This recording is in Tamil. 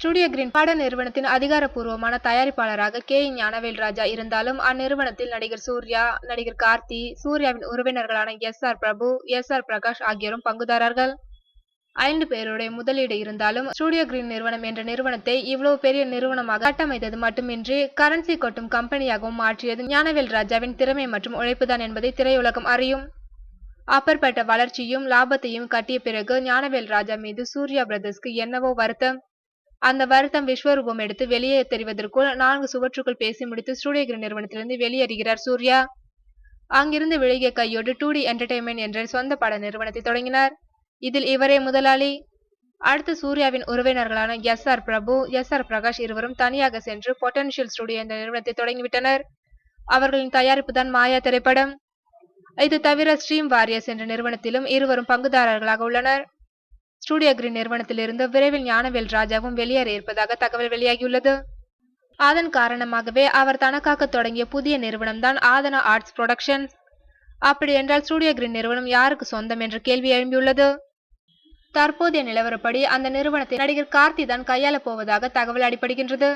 ஸ்டுடியோ கிரீன் பட நிறுவனத்தின் அதிகாரப்பூர்வமான தயாரிப்பாளராக கே. ஞானவேல் ராஜா இருந்தாலும், அந்நிறுவனத்தில் நடிகர் சூர்யா, நடிகர் கார்த்தி, சூர்யாவின் உறவினர்களான எஸ்.ஆர். பிரபு, எஸ்.ஆர். பிரகாஷ் ஆகியோரும் பங்குதாரர்கள். 5 பேருடைய முதலீடு இருந்தாலும், ஸ்டுடியோ கிரீன் நிறுவனம் என்ற நிறுவனத்தை இவ்வளவு பெரிய நிறுவனமாக கட்டமைத்தது மட்டுமின்றி, கரன்சி கொட்டும் கம்பெனியாகவும் மாற்றியது ஞானவேல் ராஜாவின் திறமை மற்றும் உழைப்புதான் என்பதை திரையுலகம் அறியும். அப்பற்பட்ட வளர்ச்சியும் லாபத்தையும் கட்டிய பிறகு ஞானவேல் ராஜா மீது சூர்யா பிரதர்ஸ்க்கு என்னவோ வருத்தம். அந்த வருத்தம் விஸ்வரூபம் எடுத்து வெளியே தெரிவதற்குள் 4 சுவற்றுக்குள் பேசி முடித்து ஸ்டுடியோ கிரீன் நிறுவனத்திலிருந்து வெளியேறுகிறார் சூர்யா. அங்கிருந்து விலகிய கையோடு 2D என்டர்டெயின்மெண்ட் என்ற சொந்த பட நிறுவனத்தை தொடங்கினார். இதில் இவரே முதலாளி. அடுத்து சூர்யாவின் உறவினர்களான எஸ்.ஆர். பிரபு, எஸ்.ஆர். பிரகாஷ் இருவரும் தனியாக சென்று பொட்டன்ஷியல் ஸ்டுடியோ என்ற நிறுவனத்தை தொடங்கிவிட்டனர். அவர்களின் தயாரிப்பு தான் மாயா திரைப்படம். இது தவிர ஸ்ட்ரீம் வாரியர்ஸ் என்ற நிறுவனத்திலும் இருவரும் பங்குதாரர்களாக உள்ளனர். ஸ்டுடியோ கிரீன் நிறுவனத்திலிருந்து விரைவில் ஞானவேல் ராஜாவும் வெளியேற இருப்பதாக தகவல் வெளியாகியுள்ளது. அதன் காரணமாகவே அவர் தனக்காக தொடங்கிய புதிய நிறுவனம் தான் ஆதனா ஆர்ட்ஸ் புரொடக்ஷன்ஸ். அப்படி என்றால் ஸ்டுடியோ கிரீன் நிறுவனம் யாருக்கு சொந்தம் என்ற கேள்வி எழும்பியுள்ளது. தற்போதைய நிலவரப்படி அந்த நிறுவனத்தை நடிகர் கார்த்தி தான் கையாளப் போவதாக தகவல் அடிபடுகின்றது.